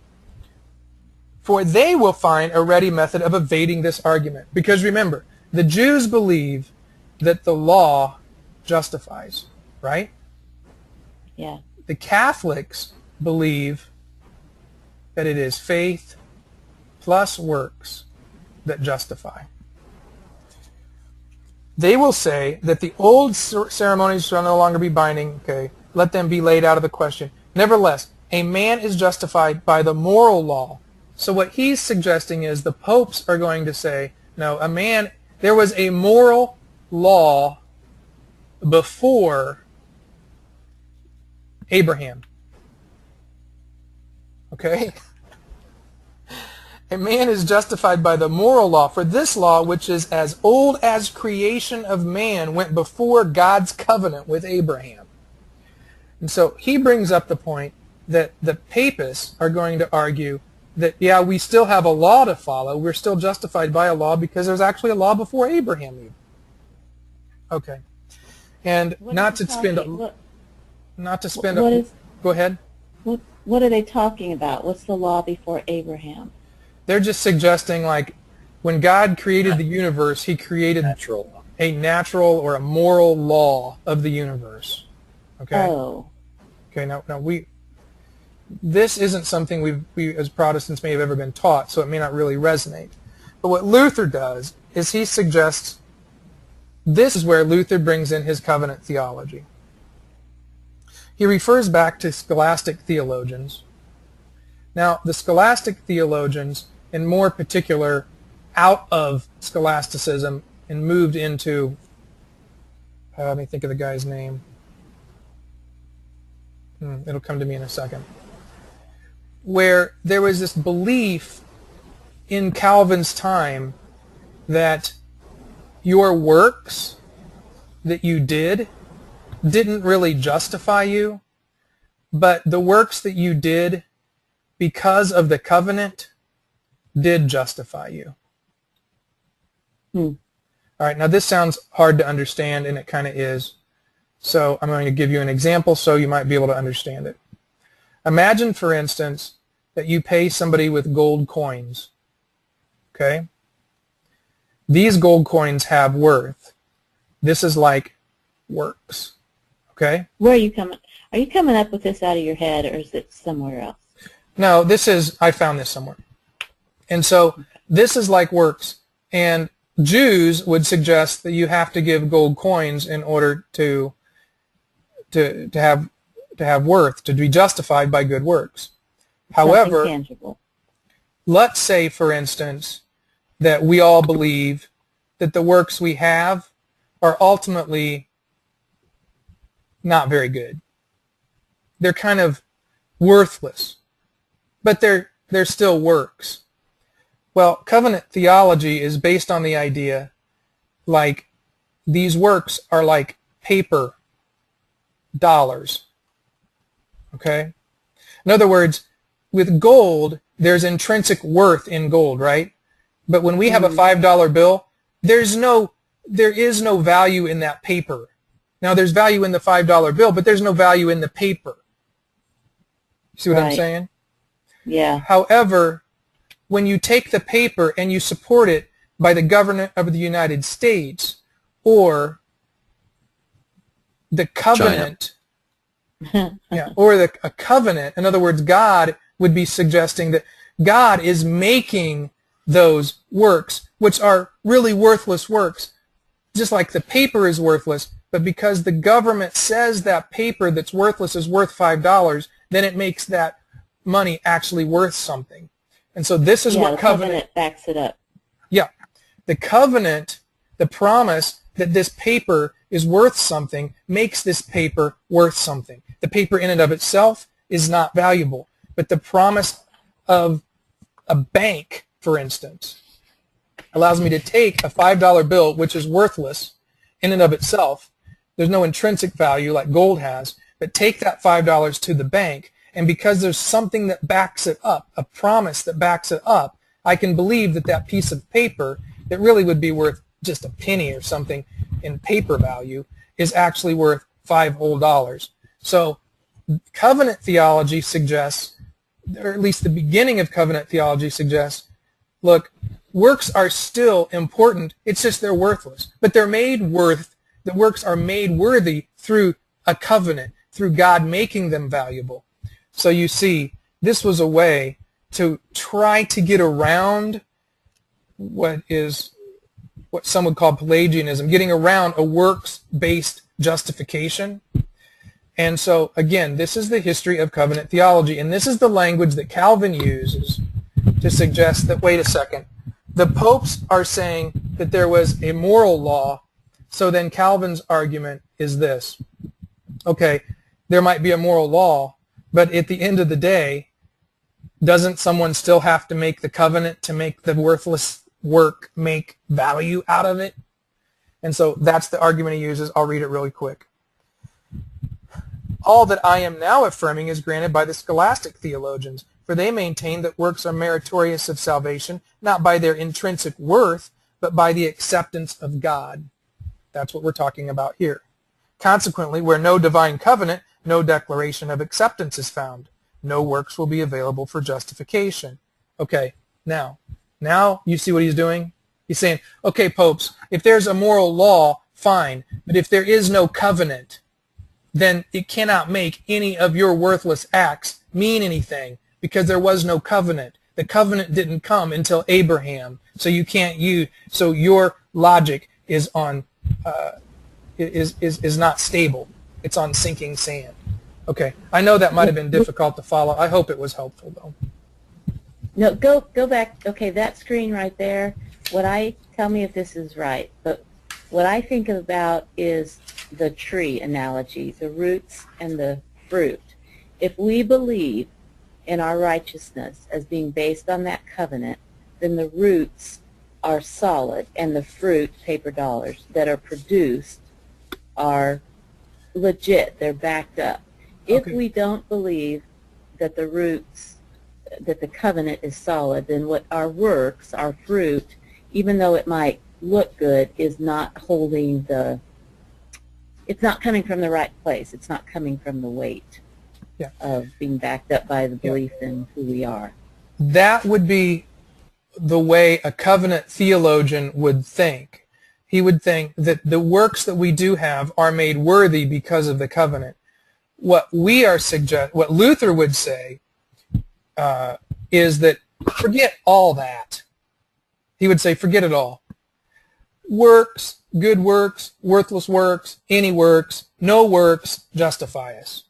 For they will find a ready method of evading this argument. Because remember, the Jews believe that the law justifies, right? Yeah. The Catholics believe that it is faith plus works that justify. they will say that the old ceremonies shall no longer be binding. Okay, let them be laid out of the question. Nevertheless, a man is justified by the moral law. So what he's suggesting is the popes are going to say, no, there was a moral law before Abraham. Okay? A man is justified by the moral law, for this law, which is as old as creation of man, went before God's covenant with Abraham. And so he brings up the point that the papists are going to argue that, yeah, we still have a law to follow. We're still justified by a law because there's actually a law before Abraham even. Okay. And What not is to he spend... talking- Not to spend... what is- Go ahead. What are they talking about? What's the law before Abraham? They're just suggesting, like, when God created the universe, he created a natural or a moral law of the universe. Okay? Oh. Okay, now this isn't something we as Protestants may have ever been taught, so it may not really resonate. But what Luther does is he suggests, this is where Luther brings in his covenant theology. He refers back to scholastic theologians. Now, the scholastic theologians, in more particular, out of scholasticism and moved into, let me think of the guy's name. It'll come to me in a second. Where there was this belief in Calvin's time that your works that you didn't really justify you, but the works that you did because of the covenant did justify you. All right, now this sounds hard to understand, and it kind of is. So I'm going to give you an example so you might be able to understand it. Imagine, for instance, that you pay somebody with gold coins. Okay? These gold coins have worth. This is like works. Okay? Where are you coming? Are you coming up with this out of your head, or is it somewhere else? No, I found this somewhere. And so this is like works. And Jews would suggest that you have to give gold coins in order to have worth, to be justified by good works. However, tangible. Let's say, for instance, that we all believe that the works we have are ultimately not very good. They're kind of worthless, but they're still works. Well, covenant theology is based on the idea like these works are like paper dollars. Okay? In other words, with gold, there's intrinsic worth in gold, right? But when we have a $5 bill, there is no value in that paper. Now, there's value in the $5 bill, but there's no value in the paper. See what I'm saying? Yeah. However, when you take the paper and you support it by the government of the United States or the covenant, or a covenant, in other words, God would be suggesting that God is making those works, which are really worthless works, just like the paper is worthless, but because the government says that paper that's worthless is worth $5, then it makes that money actually worth something. And so this is what the covenant backs it up. Yeah. The covenant, the promise that this paper is worth something, makes this paper worth something. The paper in and of itself is not valuable, but the promise of a bank, for instance, allows me to take a $5 bill, which is worthless in and of itself. There's no intrinsic value like gold has, but take that $5 to the bank, and because there's something that backs it up, a promise that backs it up, I can believe that that piece of paper that really would be worth just a penny or something in paper value is actually worth $5 whole. So covenant theology suggests, or at least the beginning of covenant theology suggests, look, works are still important, it's just they're worthless. But they're made worth, the works are made worthy through a covenant, through God making them valuable. So you see, this was a way to try to get around what what some would call Pelagianism, getting around a works-based justification. And so, again, this is the history of covenant theology, and this is the language that Calvin uses to suggest that, wait a second, the popes are saying that there was a moral law, so then Calvin's argument is this. Okay, there might be a moral law, but at the end of the day, doesn't someone still have to make the covenant to make the worthless work make value out of it? And so that's the argument he uses. I'll read it really quick. All that I am now affirming is granted by the scholastic theologians, for they maintain that works are meritorious of salvation, not by their intrinsic worth, but by the acceptance of God. That's what we're talking about here. Consequently, where no divine covenant, no declaration of acceptance is found. No works will be available for justification. Okay, now you see what he's doing? He's saying, okay, popes, if there's a moral law, fine, but if there is no covenant, then it cannot make any of your worthless acts mean anything because there was no covenant. The covenant didn't come until Abraham, so you can't use. So your logic is on is not stable. It's on sinking sand. Okay, I know that might have been difficult to follow. I hope it was helpful though. No, go back. Okay, that screen right there. Tell me if this is right, but what I think about is the tree analogy, the roots and the fruit. If we believe in our righteousness as being based on that covenant, then the roots are solid and the fruit, paper dollars, that are produced are legit. They're backed up. If we don't believe that the roots, that the covenant is solid, then what our works, our fruit, even though it might look good, is not holding it's not coming from the right place. It's not coming from the weight of being backed up by the belief in who we are. That would be the way a covenant theologian would think. He would think that the works that we do have are made worthy because of the covenant. What Luther would say is that forget all that. He would say forget it all. Works, good works, worthless works, any works, no works justify us.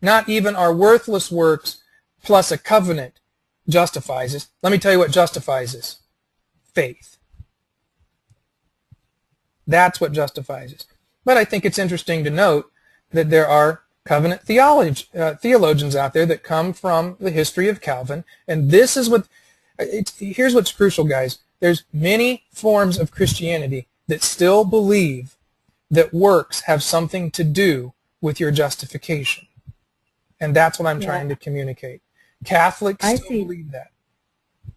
Not even our worthless works plus a covenant justifies us. Let me tell you what justifies us. Faith. That's what justifies us. But I think it's interesting to note that there are covenant theologians out there that come from the history of Calvin, and this is here's what's crucial, guys. There's many forms of Christianity that still believe that works have something to do with your justification. And that's what I'm trying to communicate. Catholics still believe that.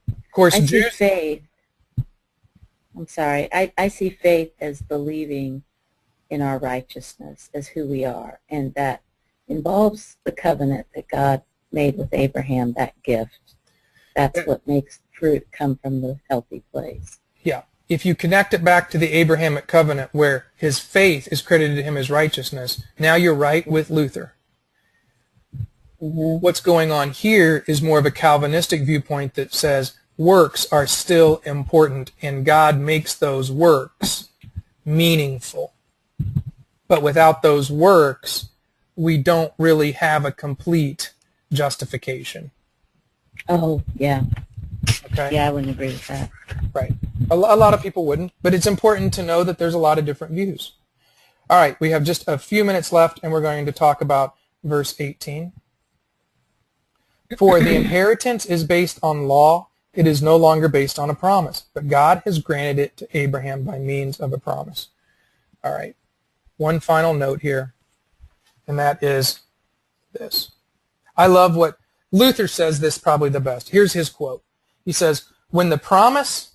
Of course, I see faith. I'm sorry. I see faith as believing in our righteousness, as who we are, and that involves the covenant that God made with Abraham, that gift. That's what makes fruit come from the healthy place. Yeah. If you connect it back to the Abrahamic covenant where his faith is credited to him as righteousness, now you're right with Luther. What's going on here is more of a Calvinistic viewpoint that says works are still important and God makes those works meaningful. But without those works, we don't really have a complete justification. Oh, yeah. Okay. Yeah, I wouldn't agree with that. Right. A lot of people wouldn't, but it's important to know that there's a lot of different views. All right, we have just a few minutes left, and we're going to talk about verse 18. For the inheritance is based on law, it is no longer based on a promise, but God has granted it to Abraham by means of a promise. All right, one final note here, and that is this. I love what Luther says this probably the best. Here's his quote. He says, when the promise,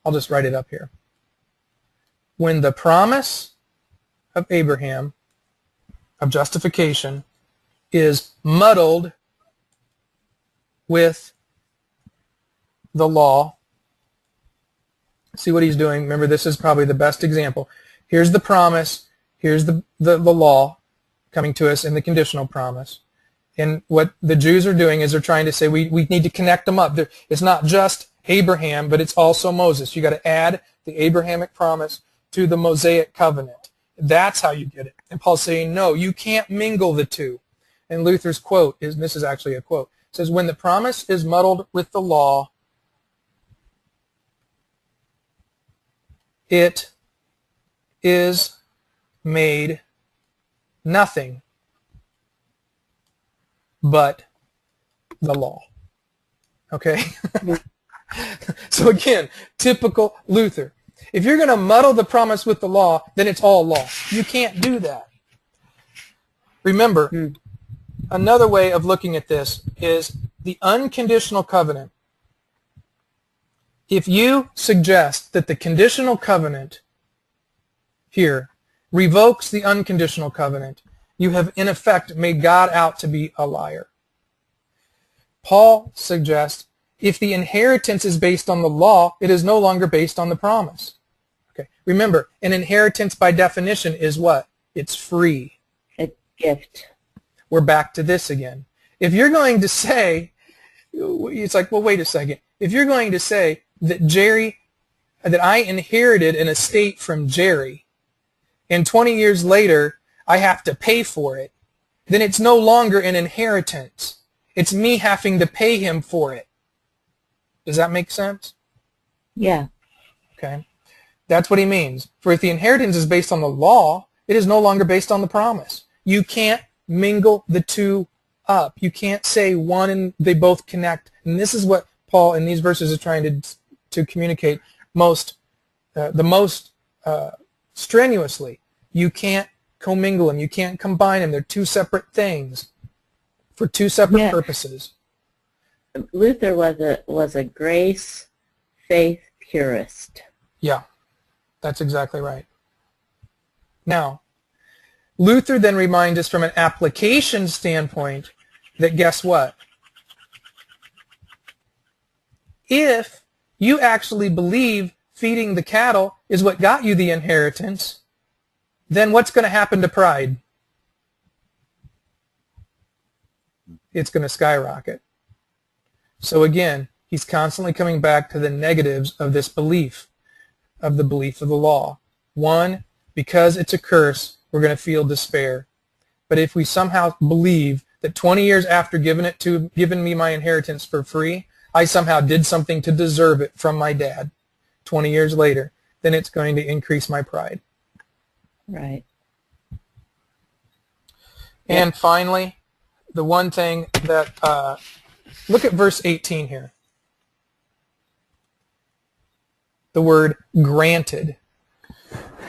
I'll just write it up here. When the promise of Abraham of justification is muddled with the law, see what he's doing. Remember, this is probably the best example. Here's the promise. Here's the law coming to us in the conditional promise. And what the Jews are doing is they're trying to say we need to connect them up. It's not just Abraham, but it's also Moses. You got to add the Abrahamic promise to the Mosaic covenant. That's how you get it. And Paul's saying, no, you can't mingle the two. And Luther's quote is, this is actually a quote, it says, when the promise is muddled with the law, it is made nothing but the law. Okay? So again, typical Luther. If you're going to muddle the promise with the law, then it's all law. You can't do that. Remember, another way of looking at this is the unconditional covenant. If you suggest that the conditional covenant here revokes the unconditional covenant, you have in effect made God out to be a liar. Paul suggests if the inheritance is based on the law, it is no longer based on the promise. Okay. Remember, an inheritance by definition is what? It's free. A gift. We're back to this again. If you're going to say, it's like, well, wait a second. If you're going to say that I inherited an estate from Jerry, and 20 years later I have to pay for it, then it's no longer an inheritance. It's me having to pay him for it. Does that make sense? Yeah. Okay. That's what he means. For if the inheritance is based on the law, it is no longer based on the promise. You can't mingle the two up. You can't say one and they both connect. And this is what Paul in these verses is trying to communicate the most strenuously. You can't commingle them. You can't combine them. They're two separate things for two separate purposes. Luther was a grace faith purist. Yeah, that's exactly right. Now, Luther then reminds us from an application standpoint that guess what? If you actually believe feeding the cattle is what got you the inheritance, then what's going to happen to pride? It's going to skyrocket. So again, he's constantly coming back to the negatives of this belief, of the belief of the law. One, because it's a curse, we're going to feel despair. But if we somehow believe that 20 years after giving me my inheritance for free, I somehow did something to deserve it from my dad 20 years later, then it's going to increase my pride. Right. And finally, the one thing that, look at verse 18 here. The word granted.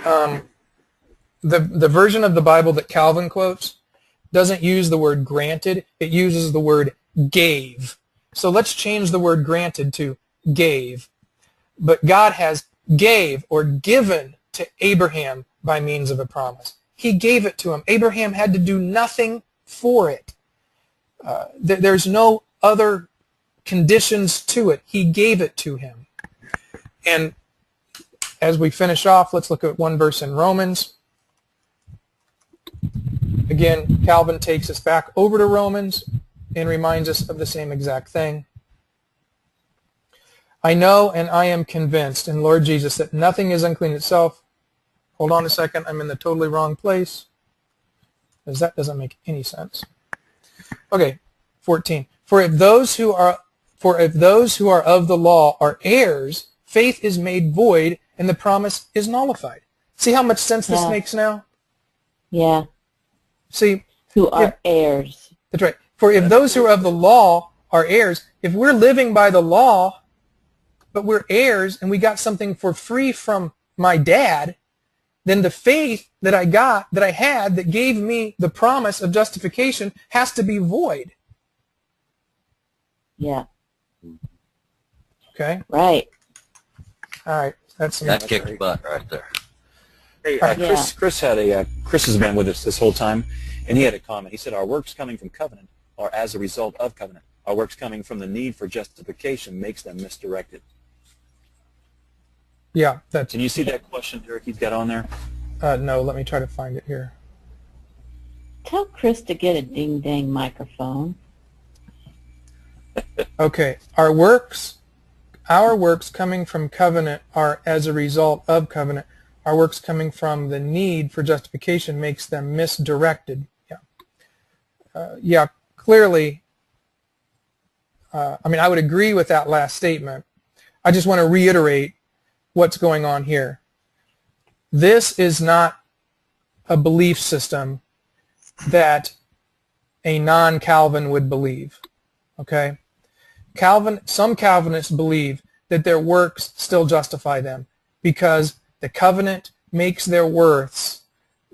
The version of the Bible that Calvin quotes doesn't use the word granted. It uses the word gave. So let's change the word granted to gave. But God has gave or given to Abraham by means of a promise. He gave it to him. Abraham had to do nothing for it. There's no other conditions to it. He gave it to him. And as we finish off, let's look at one verse in Romans. Again, Calvin takes us back over to Romans and reminds us of the same exact thing. I know and I am convinced in Lord Jesus that nothing is unclean itself. Hold on a second, I'm in the totally wrong place, because that doesn't make any sense. Okay, 14. For if those who are of the law are heirs, faith is made void and the promise is nullified. See how much sense this makes now? Yeah. See, who are heirs. That's right. For if those who are of the law are heirs, if we're living by the law, but we're heirs and we got something for free from my dad, then the faith that I had that gave me the promise of justification has to be void. Yeah. Okay? Right. All right. That kicked butt right there. Hey, Chris has been with us this whole time, and he had a comment. He said, our works coming from covenant are as a result of covenant. Our works coming from the need for justification makes them misdirected. Yeah. Can you see that question, Derek, he's got on there? No, let me try to find it here. Tell Chris to get a ding-dang microphone. Okay. Our works our works coming from covenant are as a result of covenant. Our works coming from the need for justification makes them misdirected. Yeah, clearly, I mean, I would agree with that last statement. I just want to reiterate what's going on here. This is not a belief system that a non-Calvin would believe, okay? Some Calvinists believe that their works still justify them because the covenant makes their worths,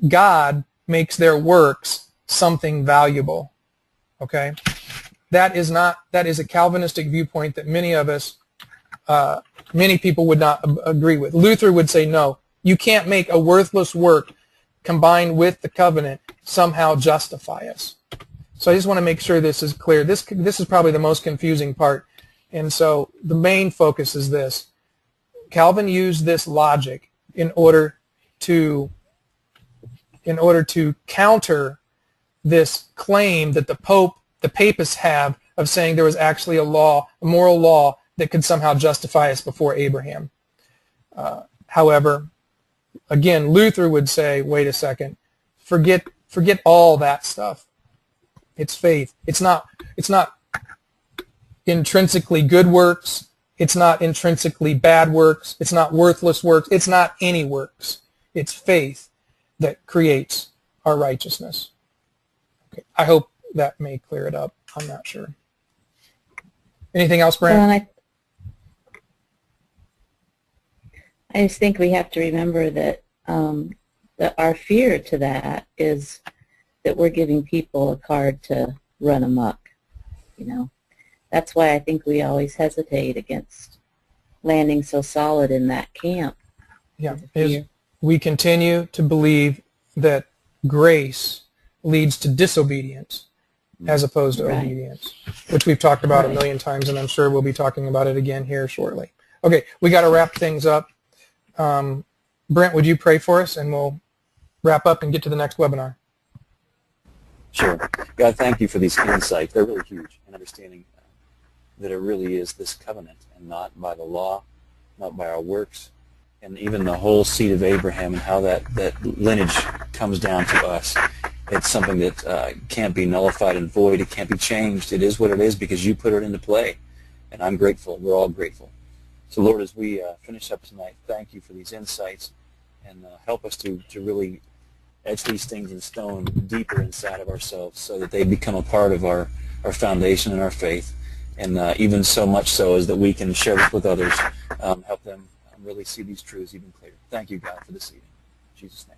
God makes their works something valuable, okay? That is a Calvinistic viewpoint that many of us, many people would not agree with. Luther would say, no, you can't make a worthless work combined with the covenant somehow justify us. So I just want to make sure this is clear. This is probably the most confusing part. And so the main focus is this. Calvin used this logic in order to counter this claim that the papists have of saying there was actually a law, a moral law that could somehow justify us before Abraham. However, again, Luther would say, wait a second, forget all that stuff. It's faith. It's not intrinsically good works. It's not intrinsically bad works. It's not worthless works. It's not any works. It's faith that creates our righteousness. Okay. I hope that may clear it up. I'm not sure. Anything else, Brent? I just think we have to remember that that our fear to that is that we're giving people a card to run amok. You know, that's why I think we always hesitate against landing so solid in that camp. Yeah, we continue to believe that grace leads to disobedience as opposed to obedience, which we've talked about a million times, and I'm sure we'll be talking about it again here shortly. Okay, we got to wrap things up. Brent, would you pray for us, and we'll wrap up and get to the next webinar. Sure. God, thank you for these insights. They're really huge in understanding that it really is this covenant and not by the law, not by our works, and even the whole seed of Abraham and how that lineage comes down to us. It's something that can't be nullified and void. It can't be changed. It is what it is because you put it into play, and I'm grateful. We're all grateful. So, Lord, as we finish up tonight, thank you for these insights, and help us to really etch these things in stone deeper inside of ourselves so that they become a part of our foundation and our faith, and even so much so as that we can share this with others, help them really see these truths even clearer. Thank you, God, for this evening. In Jesus' name.